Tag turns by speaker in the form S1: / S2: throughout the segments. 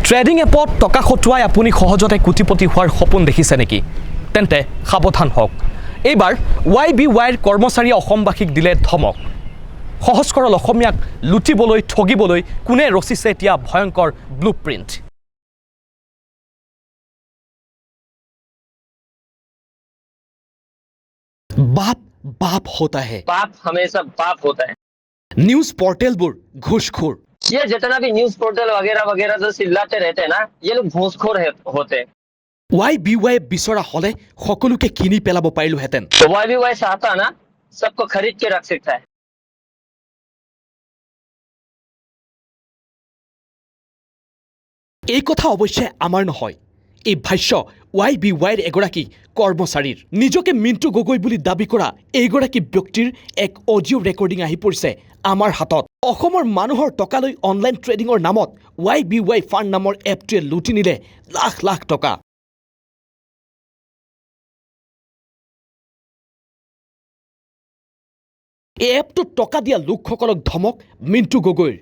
S1: Trading এপত টকা খটুৱাই আপুনি সহজতে কোটিপতি হোৱাৰ সপোন দেখিছে নেকি? তেন্তে সাৱধান হওক। এইবাৰ YBYৰ কৰ্মচাৰীয়ে অসমবাসীক দিলে ধমক। সহজ সৰল অসমীয়াক লুটিবলৈ ঠগিবলৈ কোনে ৰচিছে এতিয়া ভয়ংকৰ ব্লুপ্ৰিণ্ট। बाप बाप होता है,
S2: बाप हमेशा बाप होता है।
S1: न्यूज पोर्टलबुर घूसखोर।
S2: ये जितना भी न्यूज पोर्टल वगैरह वगैरह जो चिल्लाते रहते हैं ना, ये लोग घूसखोर होते हैं।
S1: YBY বিচৰা হলে সকলোকে কিনি পেলাব পাৰিলোহেঁতেন।
S2: तो YBY चाहता ना सबको खरीद के रख सकता है।
S1: এই কথা অৱশ্যে আমাৰ নহয়, এই ভাষ্য YBYৰ এগৰাকী কৰ্মচাৰীৰ। নিজকে মিণ্টু গগৈ বুলি দাবী কৰা এইগৰাকী ব্যক্তিৰ এক অডিঅ' ৰেকৰ্ডিং আহি পৰিছে আমাৰ হাতত। অসমৰ মানুহৰ টকালৈ অনলাইন ট্ৰেডিঙৰ নামত YBY ফাণ্ড নামৰ এপটোৱে লুটি নিলে লাখ লাখ টকা। এই এপটোত টকা দিয়া লোকসকলক ধমক মিণ্টু গগৈৰ।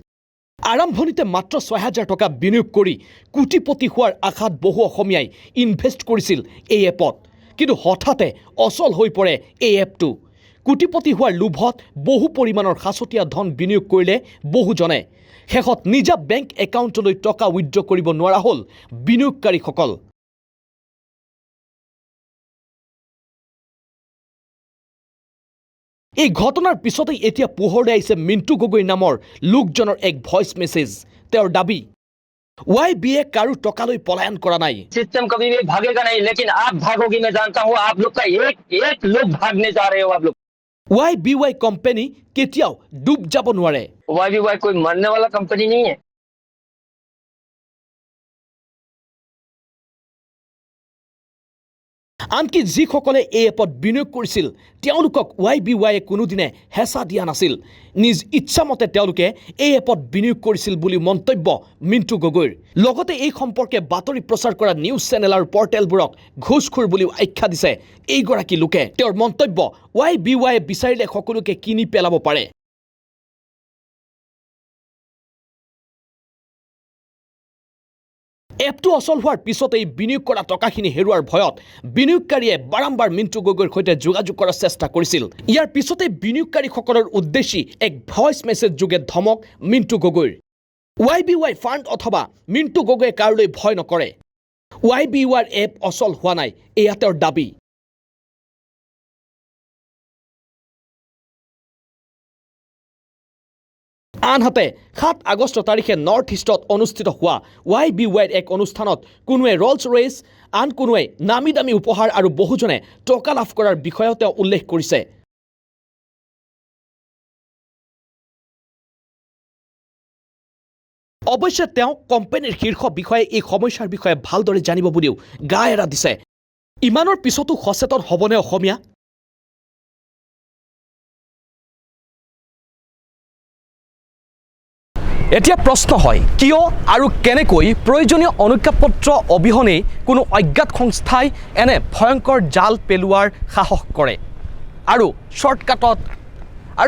S1: আৰম্ভণিতে মাত্ৰ ৬,০০০ টকা বিনিয়োগ কৰি কোটিপতি হোৱাৰ আশাত বহু অসমীয়াই ইনভেষ্ট কৰিছিল এই এপত। কিন্তু হঠাতে অচল হৈ পৰে এই এপটো। কোটিপতি হোৱাৰ লোভত বহু পৰিমাণৰ সাঁচতীয়া ধন বিনিয়োগ কৰিলে বহুজনে। শেষত নিজা বেংক একাউণ্টলৈ টকা উইথড্ৰ কৰিব নোৱাৰা হ'ল বিনিয়োগকাৰীসকল। এই ঘটনাৰ পিছতেই এতিয়া পোহৰলৈ আহিছে মিণ্টু গগৈ নামৰ লোকজনৰ এক ভইচ মেছেজ। তেওঁৰ দাবী, YBA কাৰো টকালৈ পলায়ন কৰা নাই।
S2: सिस्टम कभी भी भागेगा नहीं, लेकिन आप भागोगी मैं जानता हूँ। आप लोग का एक लोग भागने जा रहे हो आप लोग।
S1: YBY কোম্পানী কেতিয়াও ডুব যাব নোৱাৰে।
S2: YBY कोई मरने वाला कंपनी नहीं है।
S1: আনকি যিসকলে এই এপত বিনিয়োগ কৰিছিল তেওঁলোকক YBYয়ে কোনোদিনে হেঁচা দিয়া নাছিল। নিজ ইচ্ছামতে তেওঁলোকে এই এপত বিনিয়োগ কৰিছিল বুলি মন্তব্য মিণ্টু গগৈৰ। লগতে এই সম্পৰ্কে বাতৰি প্ৰচাৰ কৰা নিউজ চেনেল আৰু পৰ্টেলবোৰক ঘুষখোৰ বুলিও আখ্যা দিছে এইগৰাকী লোকে। তেওঁৰ মন্তব্য, YBYয়ে বিচাৰিলে সকলোকে কিনি পেলাব পাৰে। এপটো অচল হোৱাৰ পিছতেই বিনিয়োগ কৰা টকাখিনি হেৰুৱাৰ ভয়ত বিনিয়োগকাৰীয়ে বাৰম্বাৰ মিণ্টু গগৈৰ সৈতে যোগাযোগ কৰাৰ চেষ্টা কৰিছিল। ইয়াৰ পিছতেই বিনিয়োগকাৰীসকলৰ উদ্দেশ্যি এক ভইচ মেছেজ যোগে ধমক মিণ্টু গগৈৰ। YBY ফাণ্ড অথবা মিণ্টু গগৈয়ে কাৰোলৈ ভয় নকৰে। YBYৰ এপ অচল হোৱা নাই, এয়া তেওঁৰ দাবী। আনহাতে ৭ আগষ্ট তাৰিখে নৰ্থ ইষ্টত অনুষ্ঠিত হোৱা YBYৰ এক অনুষ্ঠানত কোনোৱে ৰলছ ৰয়েছ, আন কোনোৱে নামী দামী উপহাৰ আৰু বহুজনে টকা লাভ কৰাৰ বিষয়েও তেওঁ উল্লেখ কৰিছে। অৱশ্যে তেওঁ কোম্পানীৰ শীৰ্ষ বিষয়ে এই সমস্যাৰ বিষয়ে ভালদৰে জানিব বুলিও গা এৰা দিছে। ইমানৰ পিছতো সচেতন হ'বনে অসমীয়া? এতিয়া প্ৰশ্ন হয়, কিয় আৰু কেনেকৈ প্ৰয়োজনীয় অনুজ্ঞাপত্ৰ অবিহনেই কোনো অজ্ঞাত সংস্থাই এনে ভয়ংকৰ জাল পেলোৱাৰ সাহস কৰে আৰু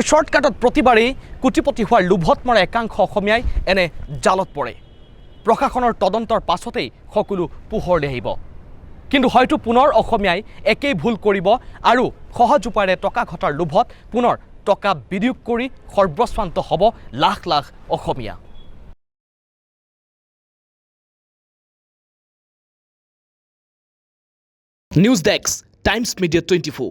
S1: শ্বৰ্টকাটত প্ৰতিবাৰেই কোটিপতি হোৱাৰ লোভত মৰা একাংশ অসমীয়াই এনে জালত পৰে। প্ৰশাসনৰ তদন্তৰ পাছতেই সকলো পোহৰলৈ আহিব। কিন্তু হয়তো পুনৰ অসমীয়াই একেই ভুল কৰিব আৰু সহজ উপায়েৰে টকা ঘটাৰ লোভত পুনৰ টকা বিনিয়োগ কৰি সৰ্বস্বান্ত হ'ব lakh lakh Asomiya. News desk, Times media 24।